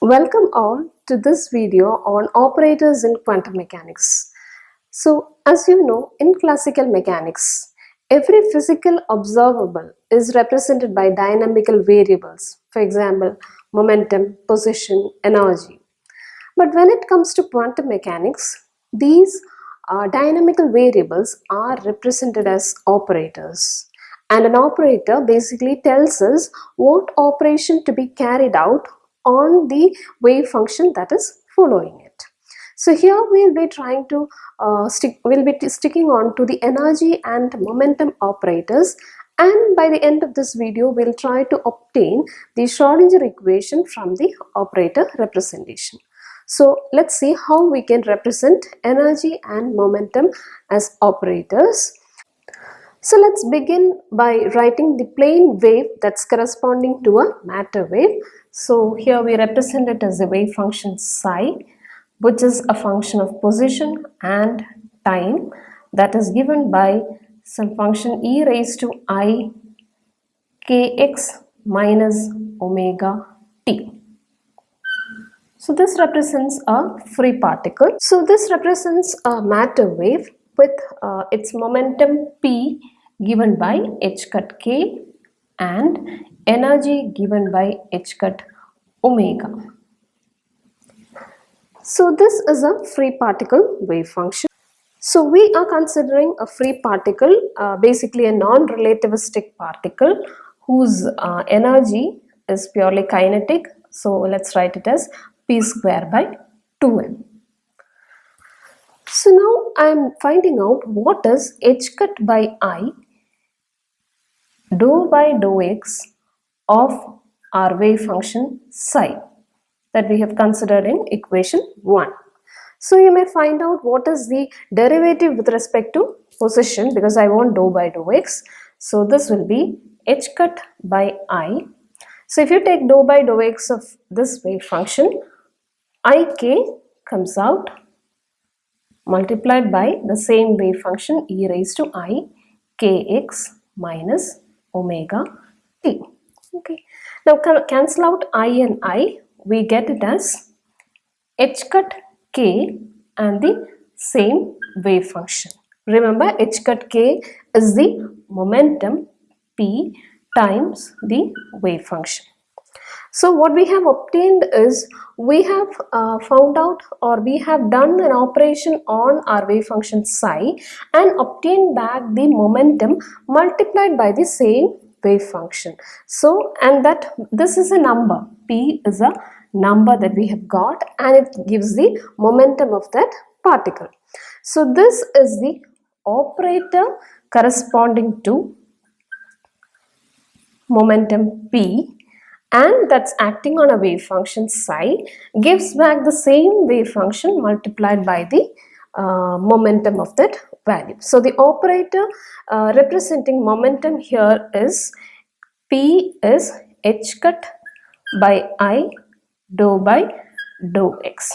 Welcome all to this video on operators in quantum mechanics. So, as you know, in classical mechanics, every physical observable is represented by dynamical variables, for example, momentum, position, energy. But when it comes to quantum mechanics, these dynamical variables are represented as operators. And an operator basically tells us what operation to be carried out on the wave function that is following it. So here we'll be trying to sticking on to the energy and momentum operators, and by the end of this video we'll try to obtain the Schrodinger equation from the operator representation. So let's see how we can represent energy and momentum as operators. So let's begin by writing the plane wave that's corresponding to a matter wave. So here we represent it as a wave function psi, which is a function of position and time, that is given by some function e raised to I kx minus omega t. So this represents a free particle. So this represents a matter wave with its momentum p given by h cut k and energy given by h cut omega. So this is a free particle wave function. So we are considering a free particle, basically a non-relativistic particle whose energy is purely kinetic. So let's write it as p square by 2m. So now I am finding out what is h cut by I dou by dou x of our wave function psi that we have considered in equation 1. So you may find out what is the derivative with respect to position, because I want dou by dou x. So this will be h cut by I. So if you take dou by dou x of this wave function, ik comes out multiplied by the same wave function e raised to I kx minus omega t. Okay. Now cancel out I and I. We get it as h cut k and the same wave function. Remember, h cut k is the momentum p times the wave function. So what we have obtained is, we have found out, or we have done an operation on our wave function psi and obtained back the momentum multiplied by the same wave function. So, and that this is a number, p is a number that we have got, and it gives the momentum of that particle. So this is the operator corresponding to momentum p, and that's acting on a wave function psi, gives back the same wave function multiplied by the momentum of that value. So the operator representing momentum here is p is h cut by I dou by dou x.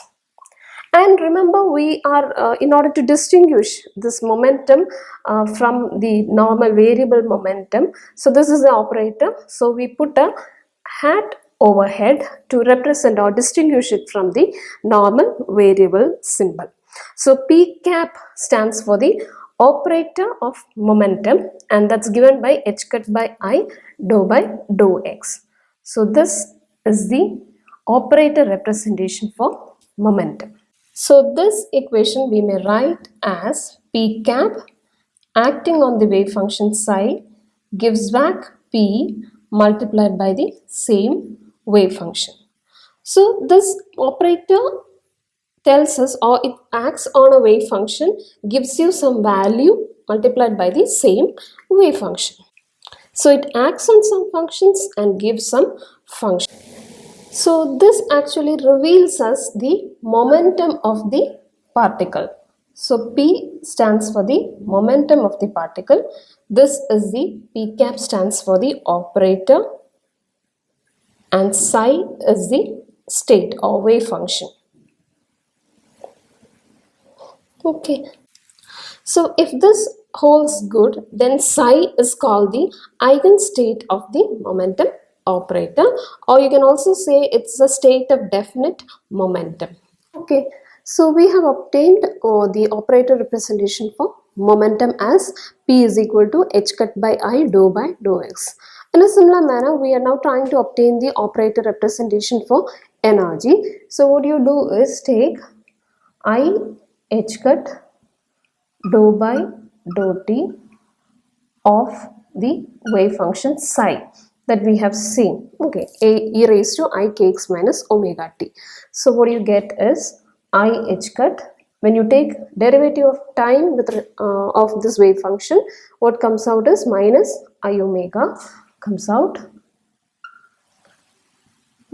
And remember, we are in order to distinguish this momentum from the normal variable momentum, so this is the operator, so we put a hat overhead to represent or distinguish it from the normal variable symbol. So p cap stands for the operator of momentum, and that's given by h cut by I dou by dou x. So this is the operator representation for momentum. So this equation we may write as p cap acting on the wave function psi gives back p multiplied by the same wave function. So this operator tells us, or it acts on a wave function, gives you some value multiplied by the same wave function. So it acts on some functions and gives some function. So this actually reveals us the momentum of the particle. So P stands for the momentum of the particle. This is the P cap stands for the operator, and psi is the state or wave function. Okay. So if this holds good, then psi is called the eigenstate of the momentum operator, or you can also say it's a state of definite momentum. Okay, so we have obtained the operator representation for momentum as P is equal to h cut by I dou by dou x. In a similar manner, we are now trying to obtain the operator representation for energy. So what you do is take I h cut dou by dou t of the wave function psi that we have seen. Okay, a e raised to I kx minus omega t. So what you get is I h cut. When you take derivative of time with of this wave function, what comes out is minus I omega comes out,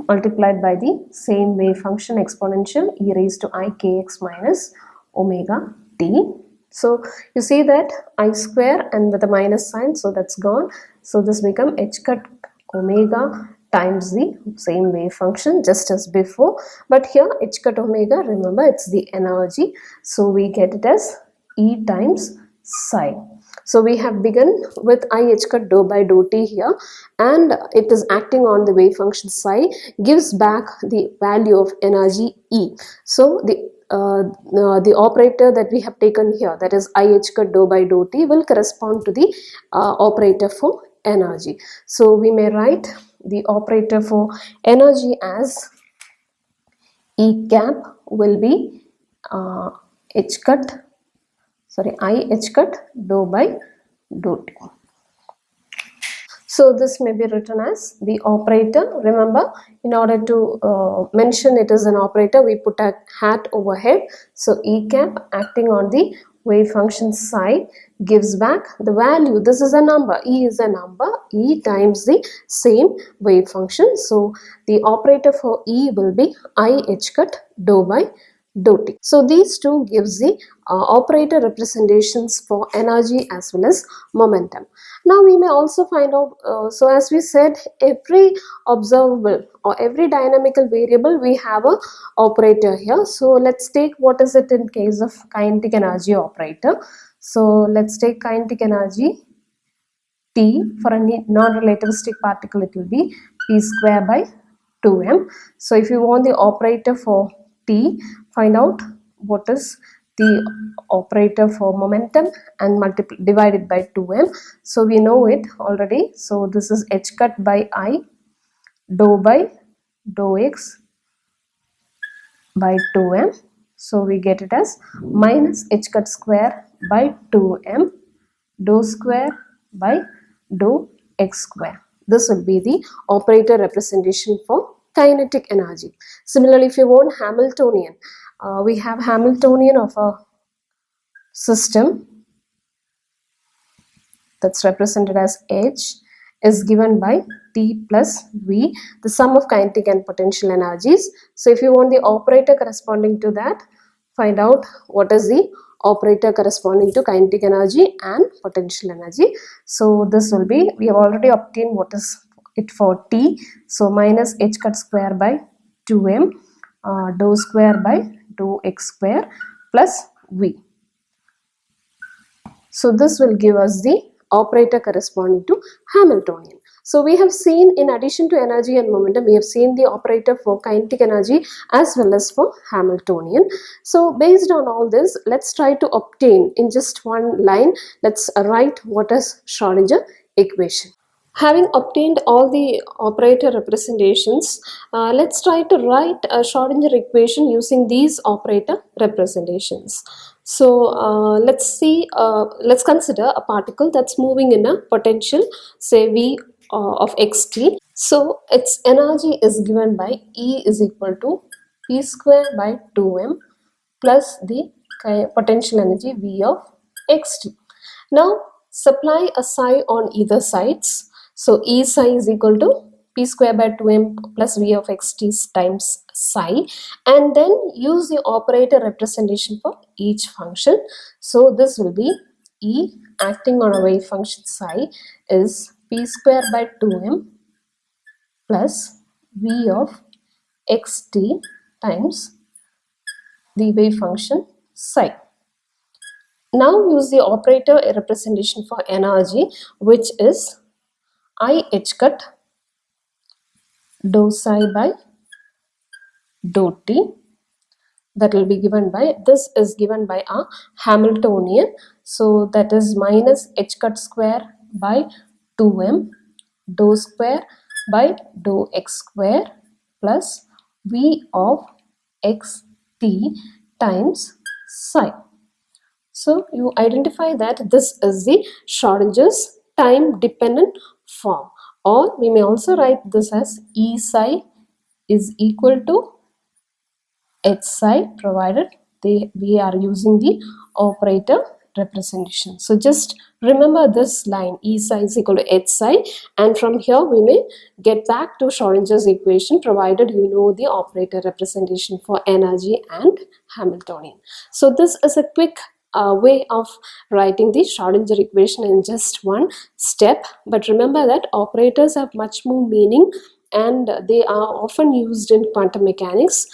multiplied by the same wave function exponential e raised to I kx minus omega t. So you see that I square and with a minus sign, so that's gone. So this become h cut omega times the same wave function just as before, but here h cut omega, remember it's the energy, so we get it as E times psi. So we have begun with I h cut dou by dou t here, and it is acting on the wave function psi, gives back the value of energy E. So the operator that we have taken here, that is I h cut dou by dou t, will correspond to the operator for energy. So we may write the operator for energy as E cap will be h cut, I h cut dou by dou t. So this may be written as the operator. Remember, in order to mention it as an operator, we put a hat overhead. So E cap acting on the wave function psi gives back the value. This is a number. E is a number. E times the same wave function. So the operator for E will be I h cut dou by dou t. So these two gives the operator representations for energy as well as momentum. Now we may also find out, so as we said, every observable or every dynamical variable we have a operator here. So let's take what is it in case of kinetic energy operator. So let's take kinetic energy T. For a non-relativistic particle it will be P square by 2m. So if you want the operator for T, find out what is the operator for momentum and divide it by 2m. So we know it already. So this is h cut by I dou by dou x by 2m. So we get it as minus h cut square by 2m dou square by dou x square. This will be the operator representation for kinetic energy. Similarly, if you want Hamiltonian, we have Hamiltonian of a system that's represented as H is given by T plus V, the sum of kinetic and potential energies. So if you want the operator corresponding to that, find out what is the operator corresponding to kinetic energy and potential energy. So this will be, we have already obtained what is it for T. So minus h cut square by 2m dou square by dou x square plus V. So this will give us the operator corresponding to Hamiltonian. So we have seen, in addition to energy and momentum, we have seen the operator for kinetic energy as well as for Hamiltonian. So based on all this, let's try to obtain in just one line, let's write what is Schrodinger equation. Having obtained all the operator representations, let's try to write a Schrodinger equation using these operator representations. So let's consider a particle that's moving in a potential, say V of xt. So its energy is given by E is equal to P square by 2m plus the potential energy V of xt. Now supply a psi on either sides. So E psi is equal to P square by 2m plus V of xt times psi, and then use the operator representation for each function. So this will be E acting on a wave function psi is P square by 2m plus V of xt times the wave function psi. Now use the operator representation for energy, which is I h cut dou psi by dou t, that will be given by, this is given by a Hamiltonian, so that is minus h cut square by 2m dou square by dou x square plus v of x t times psi. So you identify that this is the Schrodinger's time dependent form, or we may also write this as E psi is equal to h psi, provided we are using the operator representation. So just remember this line, E psi is equal to h psi, and from here we may get back to Schrodinger's equation provided you know the operator representation for energy and Hamiltonian. So this is a quick way of writing the Schrodinger equation in just one step, but remember that operators have much more meaning and they are often used in quantum mechanics.